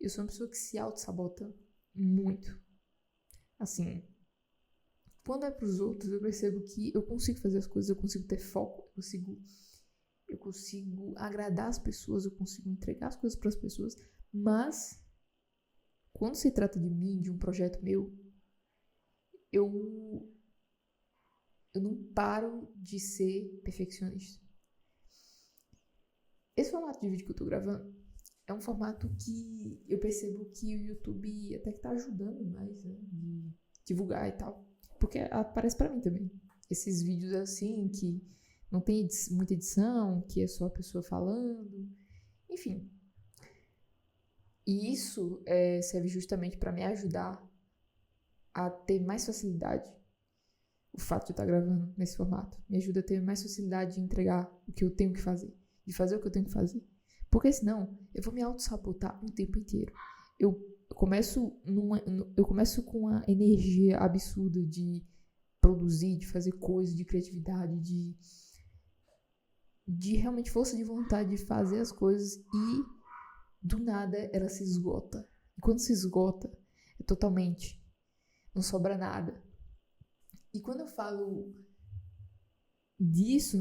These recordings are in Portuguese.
Eu sou uma pessoa que se auto-sabota muito. Assim, quando é pros outros, eu percebo que eu consigo fazer as coisas, eu consigo ter foco, eu consigo agradar as pessoas, eu consigo entregar as coisas pras pessoas, mas quando se trata de mim, de um projeto meu, eu não paro de ser perfeccionista. Esse formato de vídeo que eu tô gravando é um formato que eu percebo que o YouTube até que tá ajudando mais, né, de divulgar e tal. Porque aparece pra mim também. Esses vídeos assim, que não tem muita edição, que é só a pessoa falando. Enfim. E isso serve justamente pra me ajudar a ter mais facilidade. O fato de eu estar gravando nesse formato me ajuda a ter mais facilidade de entregar o que eu tenho que fazer. De fazer o que eu tenho que fazer. Porque senão, eu vou me auto-sabotar o tempo inteiro. Eu começo com uma energia absurda de produzir, de fazer coisas, de criatividade, de realmente força de vontade de fazer as coisas e do nada ela se esgota. E quando se esgota, é totalmente, não sobra nada. E quando eu falo disso,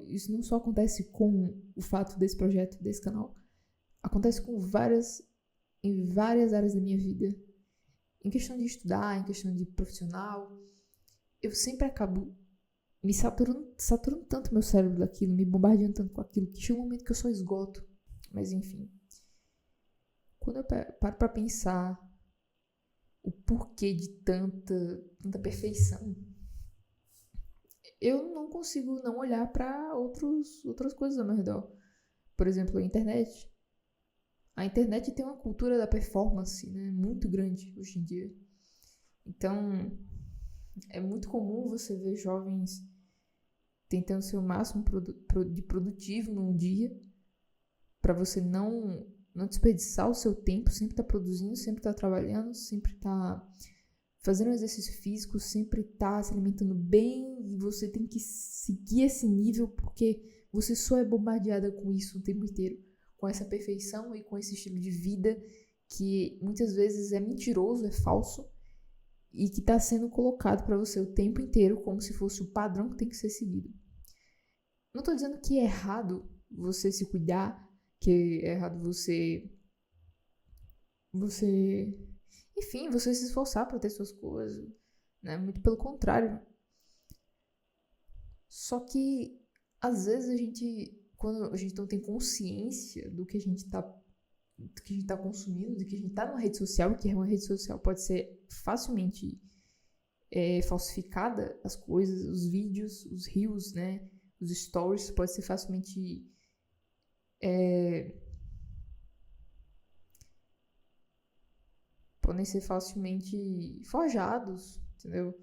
isso não só acontece com o fato desse projeto, desse canal. Acontece em várias áreas da minha vida. Em questão de estudar, em questão de profissional, eu sempre acabo me saturando tanto meu cérebro daquilo, me bombardeando tanto com aquilo, que chega um momento que eu só esgoto. Mas enfim. Quando eu paro pra pensar o porquê de tanta perfeição, eu não consigo não olhar pra outras coisas ao meu redor. Por exemplo, a internet. A internet tem uma cultura da performance, né, muito grande hoje em dia. Então, é muito comum você ver jovens tentando ser o máximo de produtivo num dia, para você não desperdiçar o seu tempo, sempre tá produzindo, sempre tá trabalhando, sempre tá fazendo exercício físico, sempre tá se alimentando bem, e você tem que seguir esse nível porque você só é bombardeada com isso o tempo inteiro, com essa perfeição e com esse estilo de vida que muitas vezes é mentiroso, é falso, e que está sendo colocado para você o tempo inteiro como se fosse o padrão que tem que ser seguido. Não estou dizendo que é errado você se cuidar, que é errado você enfim, você se esforçar para ter suas coisas, né? Muito pelo contrário. Só que às vezes quando a gente não tem consciência do que a gente tá consumindo, do que a gente tá numa rede social, que uma rede social pode ser facilmente falsificada, as coisas, os vídeos, os reels, né, os stories, pode ser facilmente podem ser facilmente forjados, entendeu?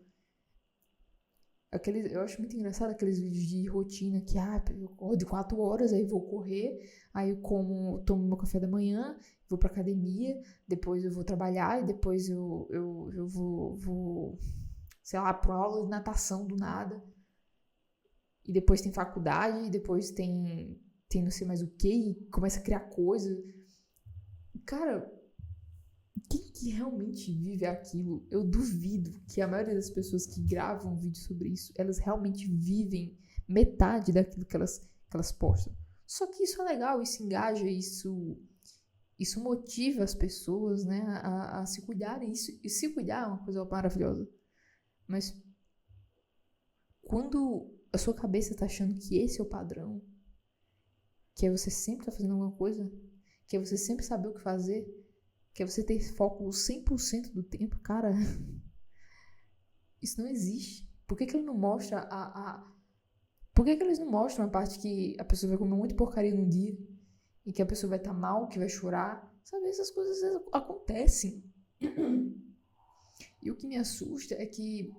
Eu acho muito engraçado aqueles vídeos de rotina que, eu acordo 4 horas, aí vou correr, aí eu tomo meu café da manhã, vou pra academia, depois eu vou trabalhar, e depois eu vou, sei lá, pra aula de natação do nada, e depois tem faculdade, e depois tem não sei mais o que, e começa a criar coisa. Cara, quem que realmente vive aquilo? Eu duvido que a maioria das pessoas que gravam vídeo sobre isso, elas realmente vivem metade daquilo que elas postam. Só que isso é legal, isso engaja, isso motiva as pessoas, né, a se cuidarem. E se cuidar é uma coisa maravilhosa. Mas quando a sua cabeça tá achando que esse é o padrão, que é você sempre tá fazendo alguma coisa, que é você sempre saber o que fazer, que é você ter foco 100% do tempo, cara, isso não existe. Por que ele não mostra Por que eles não mostram a parte que a pessoa vai comer muito porcaria num dia e que a pessoa vai estar mal, que vai chorar? Sabe, essas coisas acontecem. E o que me assusta é que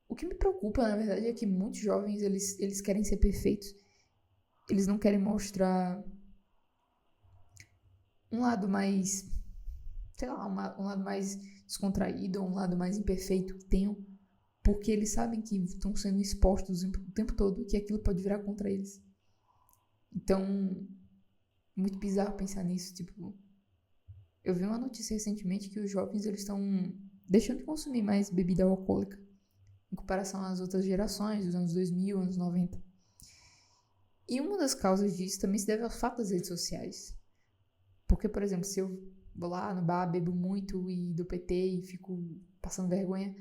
o que me preocupa, na verdade, é que muitos jovens, eles querem ser perfeitos. Eles não querem mostrar um lado mais, sei lá, um lado mais descontraído, um lado mais imperfeito que tenham, porque eles sabem que estão sendo expostos o tempo todo, que aquilo pode virar contra eles. Então, muito bizarro pensar nisso, tipo, Eu vi uma notícia recentemente que os jovens eles estão deixando de consumir mais bebida alcoólica em comparação às outras gerações, dos anos 2000, anos 90. E uma das causas disso também se deve ao fato das redes sociais. Porque, por exemplo, se eu vou lá no bar, bebo muito e dou PT e fico passando vergonha,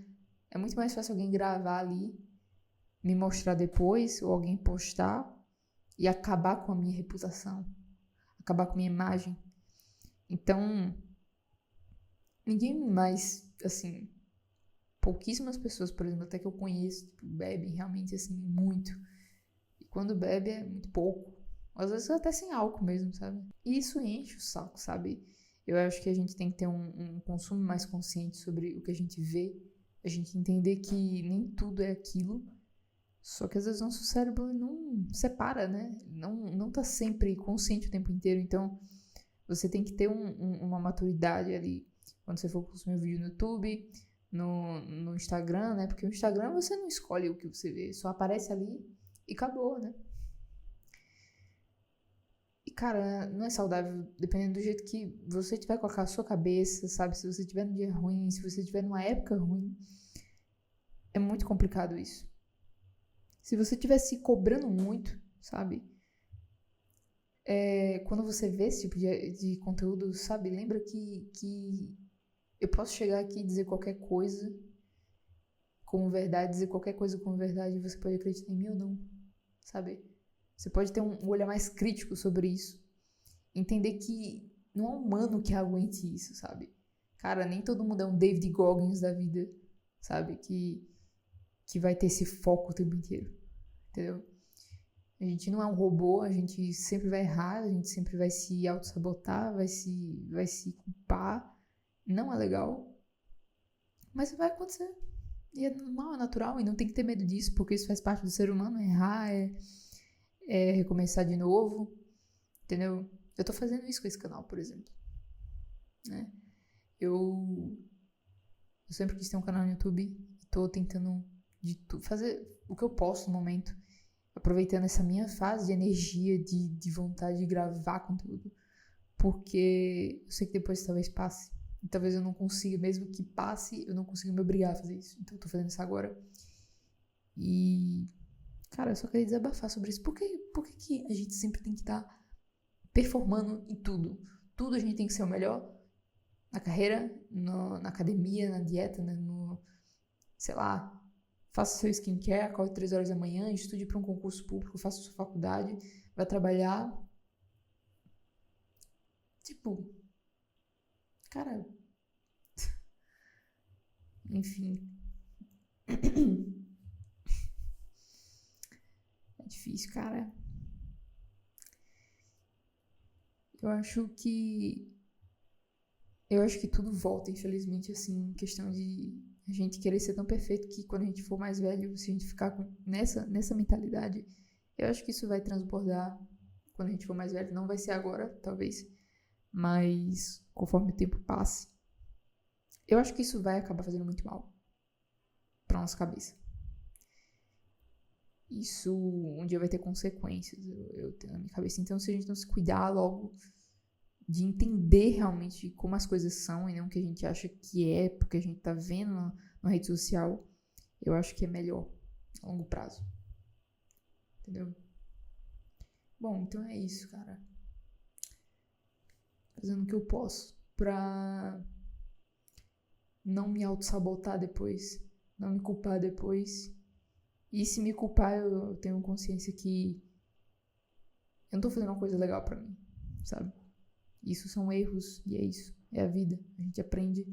é muito mais fácil alguém gravar ali, me mostrar depois, ou alguém postar e acabar com a minha reputação, acabar com a minha imagem. Então, ninguém mais, assim, pouquíssimas pessoas, por exemplo, até que eu conheço, tipo, bebem realmente, assim, muito. E quando bebe é muito pouco. Às vezes até sem álcool mesmo, sabe? E isso enche o saco, sabe? Eu acho que a gente tem que ter um consumo mais consciente sobre o que a gente vê. A gente entender que nem tudo é aquilo. Só que às vezes nosso cérebro não separa, né? Não tá sempre consciente o tempo inteiro. Então, você tem que ter uma maturidade ali. Quando você for consumir um vídeo no YouTube, no Instagram, né? Porque o Instagram você não escolhe o que você vê. Só aparece ali e acabou, né? E, cara, não é saudável, dependendo do jeito que você tiver com a sua cabeça, sabe? Se você tiver num dia ruim, se você tiver numa época ruim, é muito complicado isso. Se você estiver se cobrando muito, sabe? Quando você vê esse tipo de conteúdo, sabe? Lembra que eu posso chegar aqui e dizer qualquer coisa como verdade, dizer qualquer coisa como verdade e você pode acreditar em mim ou não, sabe? Você pode ter um olhar mais crítico sobre isso. Entender que não é humano que aguente isso, sabe? Cara, nem todo mundo é um David Goggins da vida, sabe? Que vai ter esse foco o tempo inteiro, entendeu? A gente não é um robô, a gente sempre vai errar, a gente sempre vai se auto-sabotar, vai se culpar. Não é legal, mas vai acontecer. E é normal, é natural, e não tem que ter medo disso, porque isso faz parte do ser humano, errar, recomeçar de novo, entendeu? Eu tô fazendo isso com esse canal, por exemplo, né? Eu sempre quis ter um canal no YouTube e tô tentando fazer o que eu posso no momento, aproveitando essa minha fase de energia, de vontade de gravar conteúdo, porque eu sei que depois talvez passe. E talvez eu não consiga, mesmo que passe, eu não consiga me obrigar a fazer isso. Então eu tô fazendo isso agora. E, cara, eu só queria desabafar sobre isso. Por que a gente sempre tem que estar performando em tudo? Tudo a gente tem que ser o melhor. Na carreira, na academia, na dieta, né? Sei lá, faça seu skincare, acorde 3 horas da manhã, estude para um concurso público, faça sua faculdade, vai trabalhar. Tipo, cara, enfim. É difícil, cara. Eu acho que tudo volta, infelizmente, assim, questão de a gente querer ser tão perfeito que quando a gente for mais velho, se a gente ficar nessa mentalidade, eu acho que isso vai transbordar quando a gente for mais velho. Não vai ser agora, talvez, mas conforme o tempo passe, eu acho que isso vai acabar fazendo muito mal pra nossa cabeça. Isso um dia vai ter consequências, eu tenho na minha cabeça. Então, se a gente não se cuidar logo de entender realmente como as coisas são e não o que a gente acha que é, porque a gente tá vendo na rede social, eu acho que é melhor a longo prazo. Entendeu? Bom, então é isso, cara. Fazendo o que eu posso pra não me auto-sabotar depois, não me culpar depois. E se me culpar, eu tenho consciência que eu não tô fazendo uma coisa legal pra mim, sabe? Isso são erros e é isso. É a vida. A gente aprende.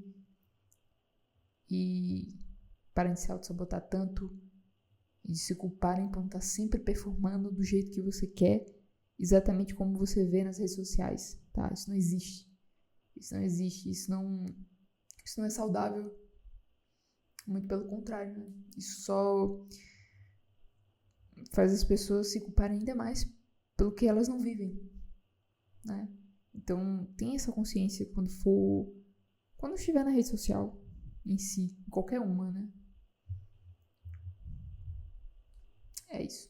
E parem de se auto-sabotar tanto e de se culparem por não estar sempre performando do jeito que você quer, exatamente como você vê nas redes sociais, tá? Isso não existe. Isso não existe. Isso não é saudável. Muito pelo contrário, né? Isso só faz as pessoas se culparem ainda mais pelo que elas não vivem, né? Então, tenha essa consciência quando estiver na rede social em si, qualquer uma, né? É isso.